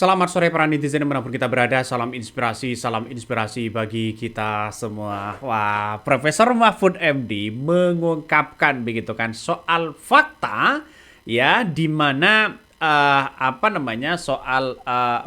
Selamat sore para netizen dimanapun kita berada. Salam inspirasi bagi kita semua. Wah, Profesor Mahfud MD mengungkapkan begitu kan soal fakta ya di mana soal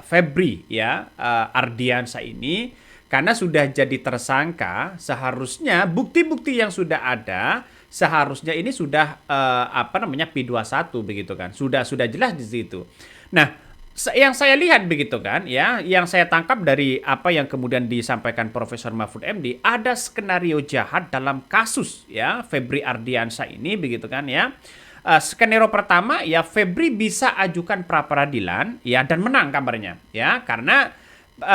Febri ya Ardiansyah ini karena sudah jadi tersangka seharusnya bukti-bukti yang sudah ada seharusnya ini sudah P21 begitu kan. Sudah jelas di situ. Nah, yang saya lihat begitu kan ya, yang saya tangkap dari apa yang kemudian disampaikan Profesor Mahfud MD, ada skenario jahat dalam kasus ya Febri Ardiansyah ini begitu kan ya. Skenario pertama ya Febri bisa ajukan pra peradilan ya dan menang kabarnya ya karena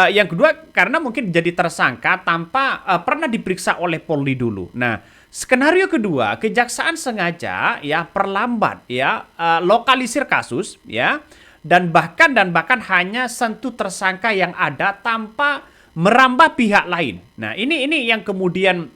yang kedua karena mungkin jadi tersangka tanpa pernah diperiksa oleh Polri dulu. Nah, skenario kedua, kejaksaan sengaja ya perlambat ya lokalisir kasus ya dan bahkan hanya sentuh tersangka yang ada tanpa merambah pihak lain. Nah, ini yang kemudian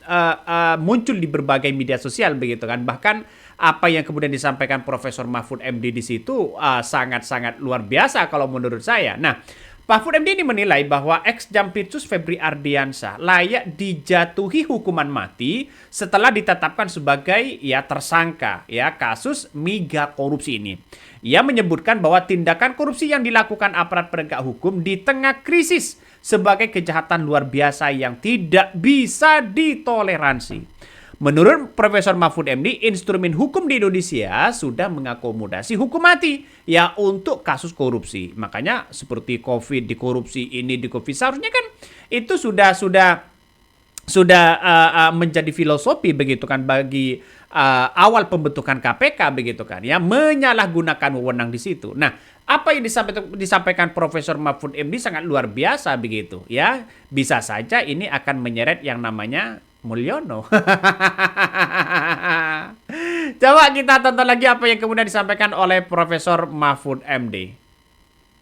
muncul di berbagai media sosial begitu kan. Bahkan apa yang kemudian disampaikan Profesor Mahfud MD di situ sangat-sangat luar biasa kalau menurut saya. Nah, Mahfud MD ini menilai bahwa ex Jampitsus Febri Ardiansyah layak dijatuhi hukuman mati setelah ditetapkan sebagai ya tersangka ya kasus mega korupsi ini. Ia menyebutkan bahwa tindakan korupsi yang dilakukan aparat penegak hukum di tengah krisis sebagai kejahatan luar biasa yang tidak bisa ditoleransi. Menurut Profesor Mahfud MD, instrumen hukum di Indonesia sudah mengakomodasi hukum mati ya untuk kasus korupsi. Makanya seperti COVID di korupsi ini di COVID seharusnya kan itu sudah menjadi filosofi begitu kan bagi awal pembentukan KPK begitu kan ya, menyalahgunakan wewenang di situ. Nah, apa yang disampaikan Profesor Mahfud MD sangat luar biasa begitu ya. Bisa saja ini akan menyeret yang namanya Mulyono. Coba kita tonton lagi apa yang kemudian disampaikan oleh Profesor Mahfud MD.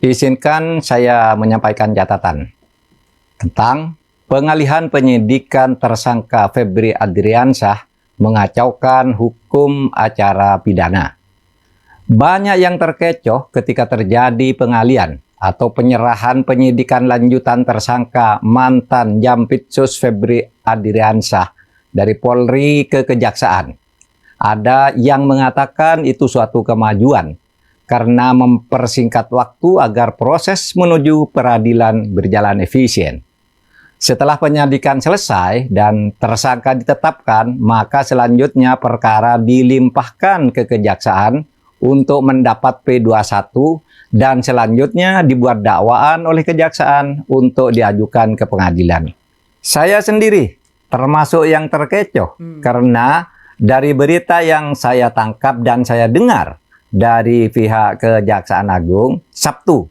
Izinkan saya menyampaikan catatan tentang pengalihan penyidikan tersangka Febri Ardiansyah mengacaukan hukum acara pidana. Banyak yang terkecoh ketika terjadi pengalihan atau penyerahan penyidikan lanjutan tersangka mantan Jampitsus Febri Ardiansyah dari Polri ke Kejaksaan. Ada yang mengatakan itu suatu kemajuan karena mempersingkat waktu agar proses menuju peradilan berjalan efisien. Setelah penyidikan selesai dan tersangka ditetapkan, maka selanjutnya perkara dilimpahkan ke Kejaksaan untuk mendapat P21 dan selanjutnya dibuat dakwaan oleh Kejaksaan untuk diajukan ke pengadilan. Saya sendiri termasuk yang terkecoh karena dari berita yang saya tangkap dan saya dengar dari pihak Kejaksaan Agung Sabtu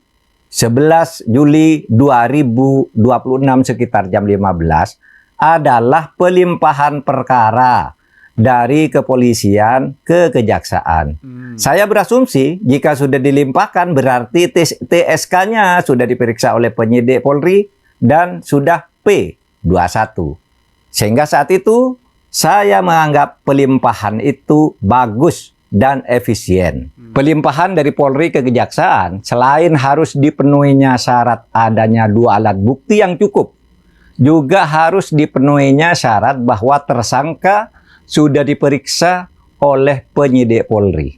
11 Juli 2026 sekitar jam 15 adalah pelimpahan perkara dari kepolisian ke kejaksaan. Saya berasumsi jika sudah dilimpahkan berarti TSK-nya sudah diperiksa oleh penyidik Polri dan sudah P21. Sehingga saat itu saya menganggap pelimpahan itu bagus dan efisien. Pelimpahan dari Polri ke Kejaksaan selain harus dipenuhinya syarat adanya 2 alat bukti yang cukup, juga harus dipenuhinya syarat bahwa tersangka sudah diperiksa oleh penyidik Polri.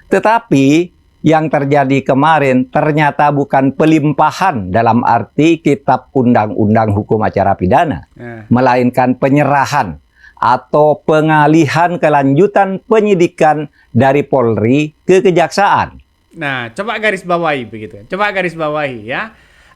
Tetapi yang terjadi kemarin ternyata bukan pelimpahan dalam arti Kitab Undang-Undang Hukum Acara Pidana, melainkan penyerahan atau pengalihan kelanjutan penyidikan dari Polri ke Kejaksaan. Nah, coba garis bawahi begitu. Coba garis bawahi ya.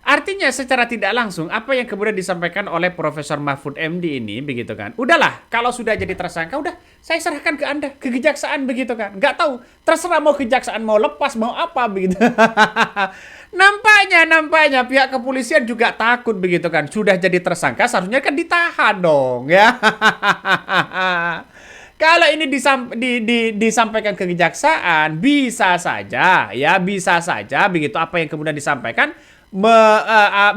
Artinya secara tidak langsung apa yang kemudian disampaikan oleh Profesor Mahfud MD ini begitu kan. Udahlah, kalau sudah jadi tersangka udah saya serahkan ke Anda, ke Kejaksaan begitu kan. Nggak tahu, terserah mau Kejaksaan mau lepas mau apa begitu. Nampaknya pihak kepolisian juga takut begitu kan. Sudah jadi tersangka seharusnya kan ditahan dong ya. Kalau ini disampaikan ke Kejaksaan bisa saja begitu apa yang kemudian disampaikan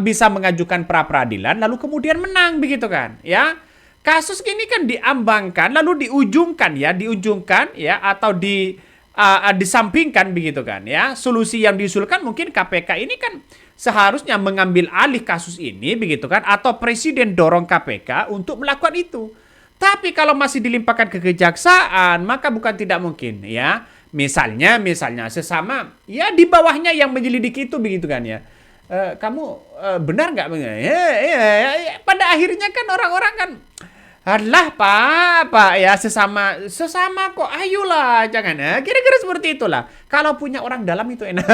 bisa mengajukan pra peradilan lalu kemudian menang begitu kan ya. Kasus ini kan diambangkan lalu diujungkan ya atau disampingkan begitu kan ya. Solusi yang diusulkan mungkin KPK ini kan seharusnya mengambil alih kasus ini begitu kan, atau presiden dorong KPK untuk melakukan itu. Tapi kalau masih dilimpahkan ke kejaksaan, maka bukan tidak mungkin ya. Misalnya sesama ya di bawahnya yang menyelidiki itu begitu kan ya. Kamu benar nggak? Ya. Pada akhirnya kan orang-orang kan, alah pak ya, sesama kok, ayolah jangan ya. Kira-kira seperti itulah. Kalau punya orang dalam itu enak.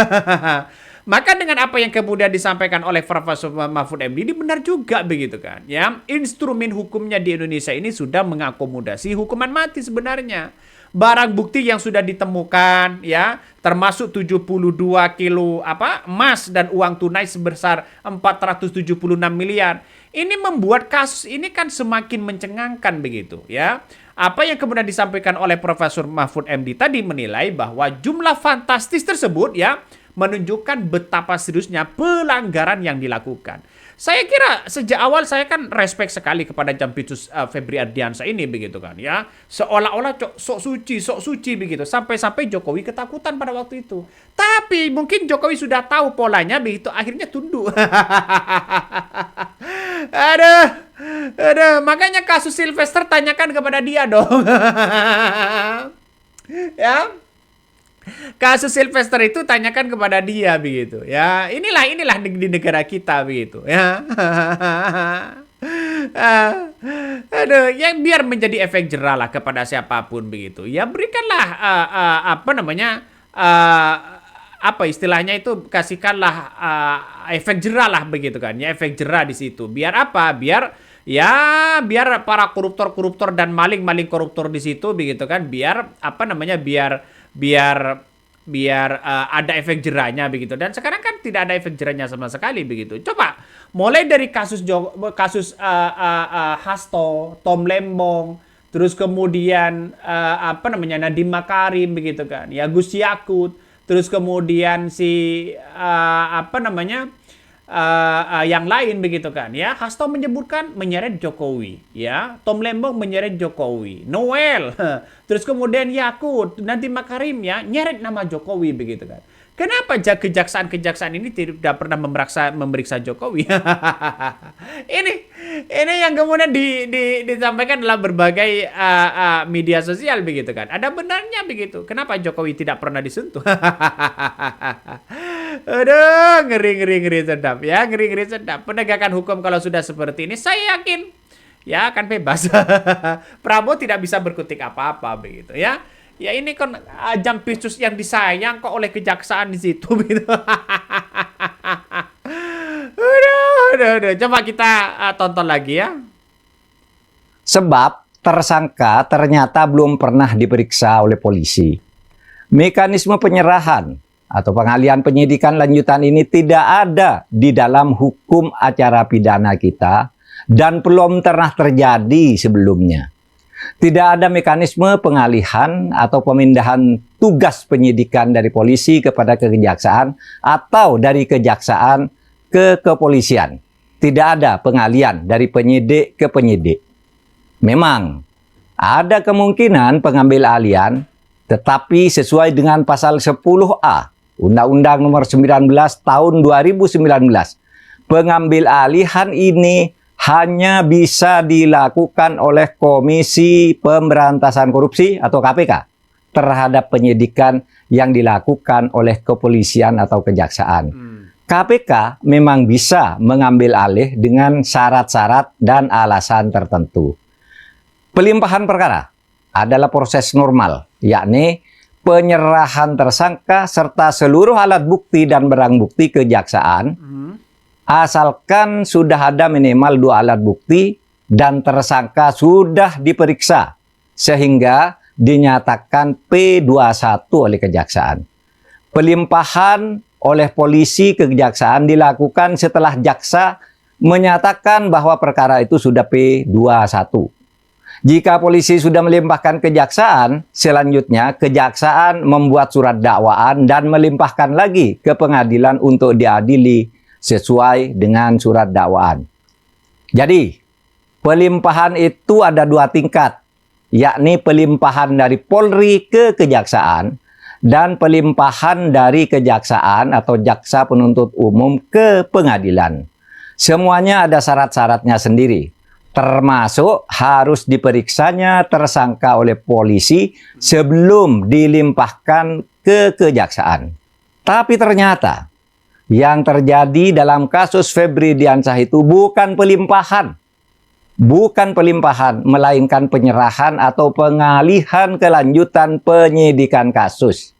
Maka dengan apa yang kemudian disampaikan oleh Profesor Mahfud MD ini benar juga begitu kan ya. Instrumen hukumnya di Indonesia ini sudah mengakomodasi hukuman mati sebenarnya. Barang bukti yang sudah ditemukan ya, termasuk 72 kilo emas dan uang tunai sebesar 476 miliar. Ini membuat kasus ini kan semakin mencengangkan begitu ya. Apa yang kemudian disampaikan oleh Profesor Mahfud MD tadi menilai bahwa jumlah fantastis tersebut ya menunjukkan betapa seriusnya pelanggaran yang dilakukan. Saya kira sejak awal saya kan respect sekali kepada Jampitsus Febri Ardiansyah ini begitu kan ya. Seolah-olah sok suci begitu. Sampai-sampai Jokowi ketakutan pada waktu itu. Tapi mungkin Jokowi sudah tahu polanya begitu, akhirnya tunduk. Aduh, makanya kasus Sylvester tanyakan kepada dia dong. Ya. Kasus Sylvester itu tanyakan kepada dia begitu ya. Inilah di negara kita begitu ya. Aduh, yang biar menjadi efek jerah lah kepada siapapun begitu ya. Berikanlah apa istilahnya itu, kasihkanlah efek jerah lah begitu kan ya, efek jerah di situ. Biar apa? Biar para koruptor dan maling koruptor di situ begitu kan, biar ada efek jerahnya begitu. Dan sekarang kan tidak ada efek jerahnya sama sekali begitu. Coba mulai dari kasus Hasto, Tom Lembong, terus kemudian Nadiem Makarim begitu kan ya, Gus Yakut, terus kemudian yang lain begitu kan ya. Hasto menyeret Jokowi ya, Tom Lembong menyeret Jokowi, Noel, terus kemudian Yakut, nanti Makarim ya nyeret nama Jokowi begitu kan. Kenapa kejaksaan ini tidak pernah memeriksa Jokowi? Ini yang kemudian disampaikan dalam berbagai media sosial begitu kan. Ada benarnya begitu. Kenapa Jokowi tidak pernah disentuh? Aduh, ngeri sedap ya, ngeri sedap. Penegakan hukum kalau sudah seperti ini, saya yakin ya akan bebas. Prabowo tidak bisa berkutik apa-apa begitu ya. Ya ini kan Jampitsus yang disayang kok oleh kejaksaan di situ gitu. Udah. Coba kita tonton lagi ya. Sebab tersangka ternyata belum pernah diperiksa oleh polisi. Mekanisme penyerahan atau pengalihan penyidikan lanjutan ini tidak ada di dalam hukum acara pidana kita dan belum pernah terjadi sebelumnya. Tidak ada mekanisme pengalihan atau pemindahan tugas penyidikan dari polisi kepada kejaksaan atau dari kejaksaan ke kepolisian. Tidak ada pengalihan dari penyidik ke penyidik. Memang ada kemungkinan pengambil alihan, tetapi sesuai dengan pasal 10A Undang-Undang Nomor 19 Tahun 2019, pengambil alihan ini hanya bisa dilakukan oleh Komisi Pemberantasan Korupsi atau KPK terhadap penyidikan yang dilakukan oleh kepolisian atau kejaksaan. KPK memang bisa mengambil alih dengan syarat-syarat dan alasan tertentu. Pelimpahan perkara adalah proses normal, yakni penyerahan tersangka serta seluruh alat bukti dan barang bukti kejaksaan, asalkan sudah ada minimal 2 alat bukti dan tersangka sudah diperiksa sehingga dinyatakan P21 oleh kejaksaan. Pelimpahan oleh polisi ke kejaksaan dilakukan setelah jaksa menyatakan bahwa perkara itu sudah P21. Jika polisi sudah melimpahkan kejaksaan, selanjutnya kejaksaan membuat surat dakwaan dan melimpahkan lagi ke pengadilan untuk diadili sesuai dengan surat dakwaan. Jadi, pelimpahan itu ada 2 tingkat, yakni pelimpahan dari Polri ke kejaksaan dan pelimpahan dari kejaksaan atau jaksa penuntut umum ke pengadilan. Semuanya ada syarat-syaratnya sendiri, termasuk harus diperiksanya tersangka oleh polisi sebelum dilimpahkan ke kejaksaan. Tapi ternyata yang terjadi dalam kasus Febri Diansyah itu bukan pelimpahan. Bukan pelimpahan, melainkan penyerahan atau pengalihan kelanjutan penyidikan kasus.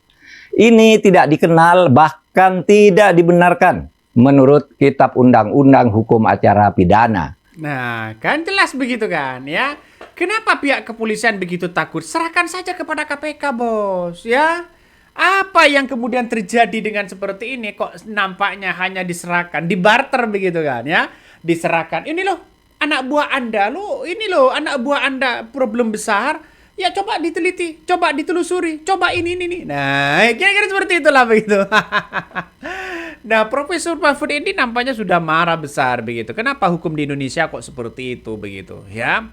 Ini tidak dikenal, bahkan tidak dibenarkan menurut Kitab Undang-Undang Hukum Acara Pidana. Nah, kan jelas begitu kan ya. Kenapa pihak kepolisian begitu takut? Serahkan saja kepada KPK, Bos, ya. Apa yang kemudian terjadi dengan seperti ini? Kok nampaknya hanya diserahkan, dibarter begitu kan ya? Diserahkan. Ini loh, anak buah Anda, loh, ini loh, anak buah Anda problem besar. Ya coba diteliti, coba ditelusuri, coba ini. Nah, kira-kira seperti itulah begitu. Nah, Profesor Mahfud ini nampaknya sudah marah besar begitu. Kenapa hukum di Indonesia kok seperti itu begitu, ya?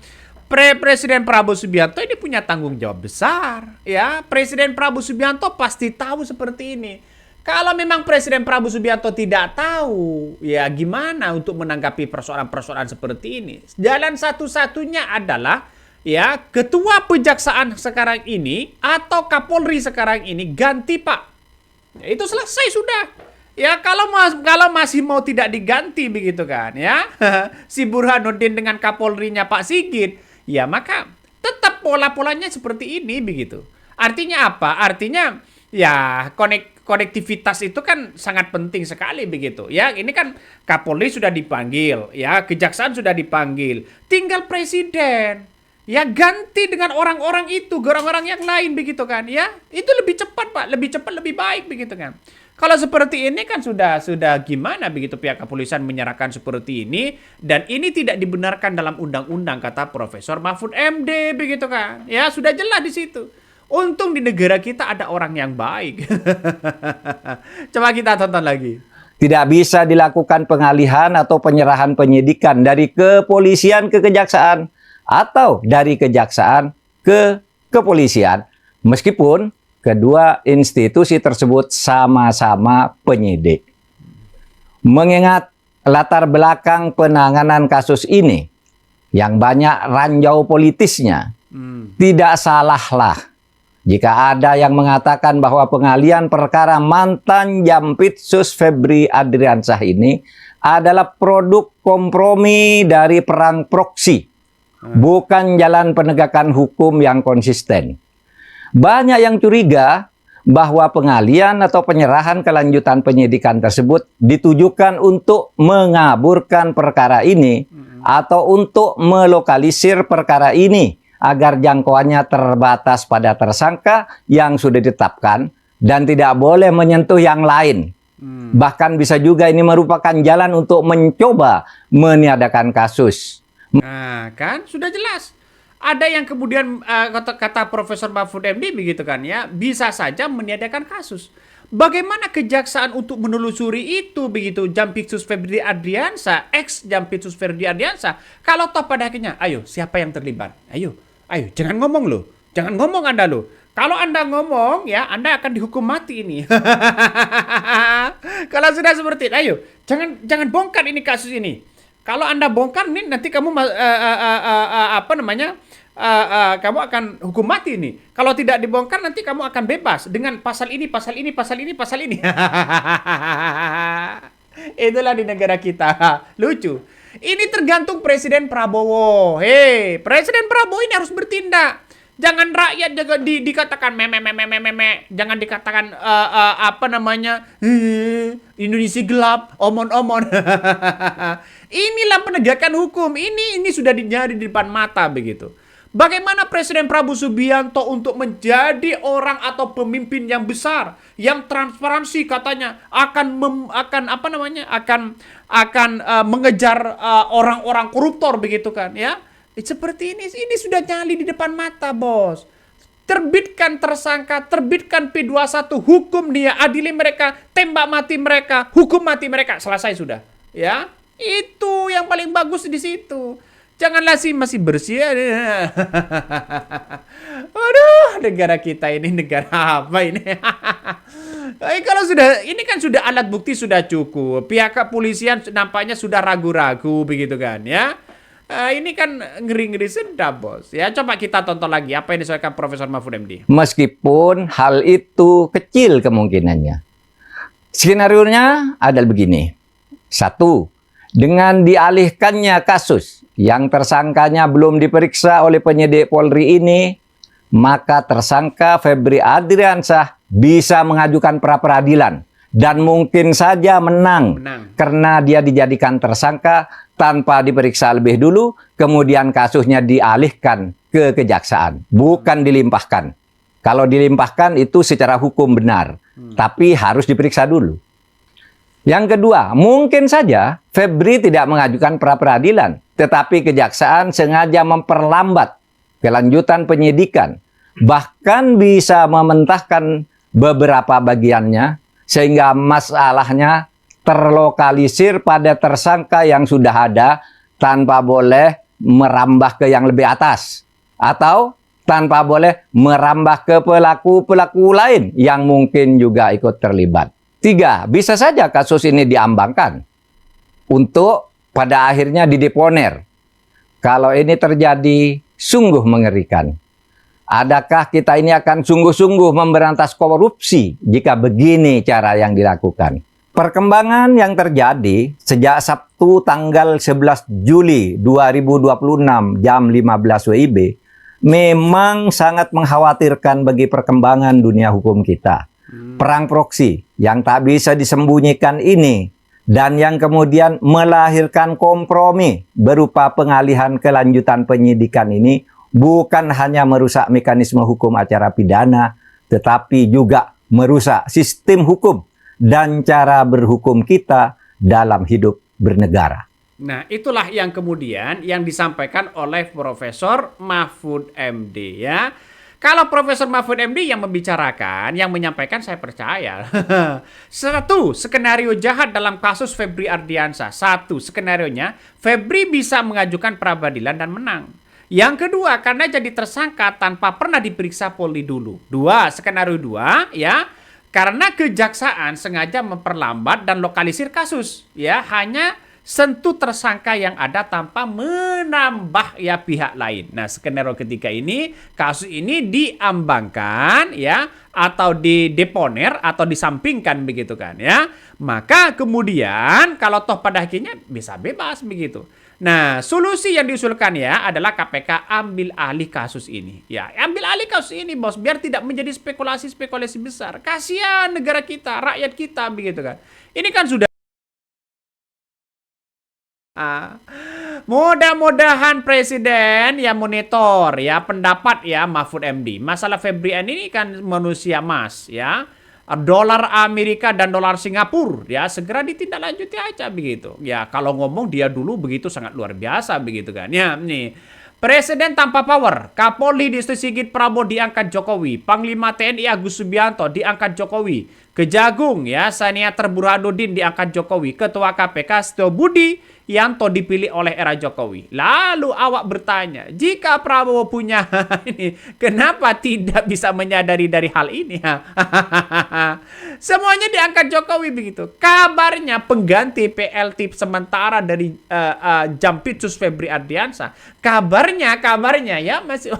Presiden Prabowo Subianto ini punya tanggung jawab besar, ya. Presiden Prabowo Subianto pasti tahu seperti ini. Kalau memang Presiden Prabowo Subianto tidak tahu, ya gimana untuk menanggapi persoalan-persoalan seperti ini? Jalan satu-satunya adalah ya ketua kejaksaan sekarang ini atau Kapolri sekarang ini ganti, Pak. Ya, itu selesai sudah. Ya kalau masih mau tidak diganti begitu kan ya. Si Burhanuddin dengan Kapolrinya Pak Sigit, ya maka tetap pola-polanya seperti ini begitu. Artinya apa? Artinya ya konektivitas itu kan sangat penting sekali begitu. Ya, ini kan Kapolri sudah dipanggil, ya, kejaksaan sudah dipanggil. Tinggal presiden ya ganti dengan orang-orang itu, orang-orang yang lain begitu kan ya. Itu lebih cepat, Pak, lebih cepat, lebih baik begitu kan. Kalau seperti ini kan sudah gimana begitu pihak kepolisian menyerahkan seperti ini dan ini tidak dibenarkan dalam undang-undang kata Profesor Mahfud MD begitu kan. Ya, sudah jelas di situ. Untung di negara kita ada orang yang baik. Coba kita tonton lagi. Tidak bisa dilakukan pengalihan atau penyerahan penyidikan dari kepolisian ke kejaksaan atau dari kejaksaan ke kepolisian meskipun kedua institusi tersebut sama-sama penyidik. Mengingat latar belakang penanganan kasus ini yang banyak ranjau politisnya, tidak salahlah jika ada yang mengatakan bahwa pengalihan perkara mantan Jampitsus Febri Adriansyah ini adalah produk kompromi dari perang proksi, bukan jalan penegakan hukum yang konsisten. Banyak yang curiga bahwa pengalihan atau penyerahan kelanjutan penyidikan tersebut ditujukan untuk mengaburkan perkara ini atau untuk melokalisir perkara ini agar jangkauannya terbatas pada tersangka yang sudah ditetapkan dan tidak boleh menyentuh yang lain. Bahkan bisa juga ini merupakan jalan untuk mencoba meniadakan kasus. Nah, kan sudah jelas. Ada yang kemudian kata Profesor Mahfud MD begitu kan ya, bisa saja meniadakan kasus. Bagaimana kejaksaan untuk menelusuri itu begitu Jampitsus Febri Adriansyah, ex Jampitsus Febri Adriansyah, kalau toh pada akhirnya, ayo siapa yang terlibat? Ayo, jangan ngomong loh. Jangan ngomong Anda loh. Kalau Anda ngomong ya, Anda akan dihukum mati ini. Kalau sudah seperti itu, ayo, jangan bongkar ini kasus ini. Kalau Anda bongkar nih nanti kamu kamu akan hukum mati nih. Kalau tidak dibongkar nanti kamu akan bebas dengan pasal ini. Itulah di negara kita. Lucu. Ini tergantung Presiden Prabowo. Hei, Presiden Prabowo ini harus bertindak. Jangan rakyat juga dikatakan meme. Jangan dikatakan Indonesia gelap, omon-omon. Inilah penegakan hukum. Ini sudah dinyari di depan mata begitu. Bagaimana Presiden Prabowo Subianto untuk menjadi orang atau pemimpin yang besar, yang transparansi katanya akan mengejar orang-orang koruptor begitu kan ya? Seperti ini sudah nyali di depan mata, Bos. Terbitkan tersangka, terbitkan P21, hukum dia, adili mereka, tembak mati mereka, hukum mati mereka, selesai sudah. Ya, itu yang paling bagus di situ. Janganlah sih masih bersih. Aduh, negara kita ini negara apa ini? Kalau sudah, ini kan sudah alat bukti sudah cukup. Pihak kepolisian nampaknya sudah ragu-ragu begitu kan ya. Ini kan ngeri-ngeri sedap, bos. Ya, coba kita tonton lagi apa yang disampaikan Profesor Mahfud MD. Meskipun hal itu kecil kemungkinannya. Skenarionya adalah begini. Satu, dengan dialihkannya kasus yang tersangkanya belum diperiksa oleh penyidik Polri ini, maka tersangka Febri Adriansyah bisa mengajukan pra-peradilan dan mungkin saja menang karena dia dijadikan tersangka tanpa diperiksa lebih dulu, kemudian kasusnya dialihkan ke kejaksaan, bukan dilimpahkan. Kalau dilimpahkan itu secara hukum benar, tapi harus diperiksa dulu. Yang kedua, mungkin saja Febri tidak mengajukan pra-peradilan, tetapi kejaksaan sengaja memperlambat kelanjutan penyidikan, bahkan bisa mementahkan beberapa bagiannya, sehingga masalahnya terlokalisir pada tersangka yang sudah ada tanpa boleh merambah ke yang lebih atas, atau tanpa boleh merambah ke pelaku-pelaku lain yang mungkin juga ikut terlibat. 3, bisa saja kasus ini diambangkan untuk pada akhirnya dideponer. Kalau ini terjadi, sungguh mengerikan. Adakah kita ini akan sungguh-sungguh memberantas korupsi jika begini cara yang dilakukan? Perkembangan yang terjadi sejak Sabtu tanggal 11 Juli 2026 jam 15 WIB memang sangat mengkhawatirkan bagi perkembangan dunia hukum kita. Perang proksi yang tak bisa disembunyikan ini dan yang kemudian melahirkan kompromi berupa pengalihan kelanjutan penyidikan ini bukan hanya merusak mekanisme hukum acara pidana, tetapi juga merusak sistem hukum dan cara berhukum kita dalam hidup bernegara. Nah, itulah yang kemudian yang disampaikan oleh Profesor Mahfud MD ya. Kalau Profesor Mahfud MD yang membicarakan, yang menyampaikan, saya percaya. 1, skenario jahat dalam kasus Febri Ardiansyah. 1, skenarionya Febri bisa mengajukan pra-peradilan dan menang. Yang kedua, karena jadi tersangka tanpa pernah diperiksa Polri dulu. 2, skenario 2 ya. Karena kejaksaan sengaja memperlambat dan lokalisir kasus, ya, hanya sentuh tersangka yang ada tanpa menambah ya pihak lain. Nah, skenario ketiga ini, kasus ini diambangkan ya atau dideponer atau disampingkan begitu kan ya. Maka kemudian kalau toh pada akhirnya bisa bebas begitu. Nah, solusi yang diusulkan ya adalah KPK ambil alih kasus ini. Ya, ambil alih kasus ini, bos, biar tidak menjadi spekulasi-spekulasi besar. Kasihan negara kita, rakyat kita begitu kan. Ini kan sudah mudah-mudahan Presiden ya monitor ya pendapat ya Mahfud MD. Masalah Febrian ini kan manusia emas ya. Dolar Amerika dan dolar Singapura ya segera ditindaklanjuti aja begitu. Ya kalau ngomong dia dulu begitu sangat luar biasa begitu kan. Ya nih. Presiden tanpa power, Kapolri Listio Sigit Prabowo diangkat Jokowi, Panglima TNI Agus Subianto diangkat Jokowi, Kejagung ya Saniater Burhanuddin diangkat Jokowi, Ketua KPK Setio Budi Yanto dipilih oleh era Jokowi. Lalu awak bertanya, jika Prabowo punya ini, kenapa tidak bisa menyadari dari hal ini? Semuanya diangkat Jokowi begitu. Kabarnya pengganti PLT sementara dari Jampitsus Febri Ardiansyah. Kabarnya ya masih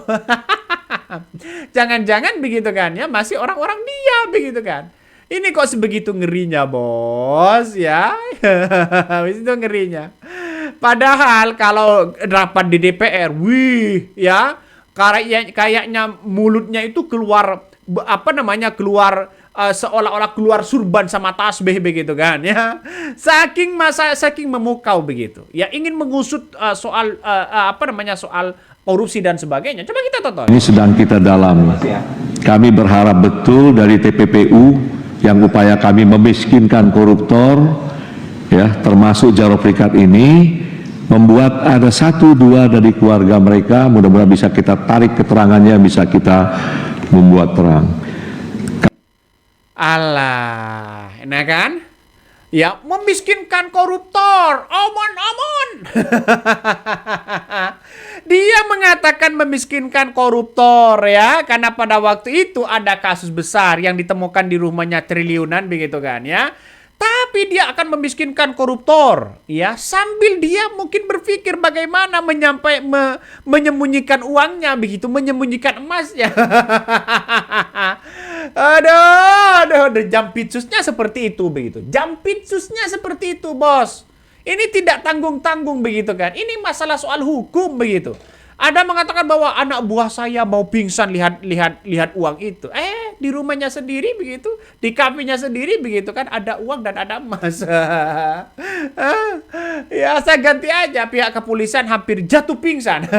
jangan-jangan begitu kan ya, masih orang-orang dia begitu kan. Ini kok sebegitu ngerinya, bos, ya. Itu ngerinya. Padahal kalau rapat di DPR, wih, ya, kayaknya mulutnya itu keluar, keluar seolah-olah keluar surban sama tasbih begitu kan, ya. Saking memukau begitu. Ya, ingin mengusut soal soal korupsi dan sebagainya. Coba kita tonton. Ini sedang kita dalam. Kami berharap betul dari TPPU yang upaya kami memiskinkan koruptor, ya termasuk Jaro Prikat ini, membuat ada 1-2 dari keluarga mereka, mudah-mudahan bisa kita tarik keterangannya, bisa kita membuat terang. Alah, nah kan? Ya, memiskinkan koruptor. Omon. Dia mengatakan memiskinkan koruptor ya, karena pada waktu itu ada kasus besar yang ditemukan di rumahnya triliunan begitu kan ya. Tapi dia akan memiskinkan koruptor ya, sambil dia mungkin berpikir bagaimana menyembunyikan uangnya begitu, menyembunyikan emasnya. Aduh, jampitsusnya seperti itu begitu. Jampitsusnya seperti itu, Bos. Ini tidak tanggung-tanggung begitu kan. Ini masalah soal hukum begitu. Ada mengatakan bahwa anak buah saya mau pingsan lihat uang itu. Di rumahnya sendiri begitu, di kafenya sendiri begitu kan, ada uang dan ada emas. Ya saya ganti aja, pihak kepolisian hampir jatuh pingsan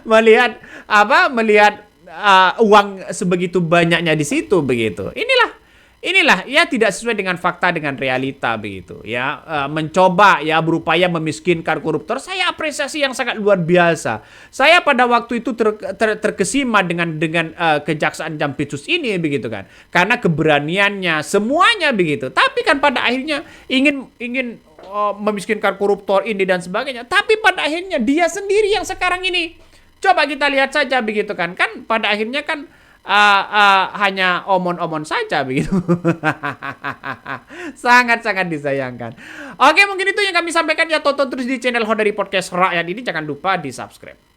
melihat uang sebegitu banyaknya di situ begitu. Inilah ya, tidak sesuai dengan fakta, dengan realita begitu ya. Mencoba ya berupaya memiskinkan koruptor. Saya apresiasi yang sangat luar biasa. Saya pada waktu itu terkesima dengan kejaksaan Jampitsus ini begitu kan. Karena keberaniannya semuanya begitu. Tapi kan pada akhirnya ingin memiskinkan koruptor ini dan sebagainya. Tapi pada akhirnya dia sendiri yang sekarang ini. Coba kita lihat saja begitu kan. Kan pada akhirnya kan hanya omon-omon saja begitu. Sangat-sangat disayangkan. Oke, mungkin itu yang kami sampaikan ya. Tonton terus di channel Hodari Podcast Rakyat ini. Jangan lupa di subscribe.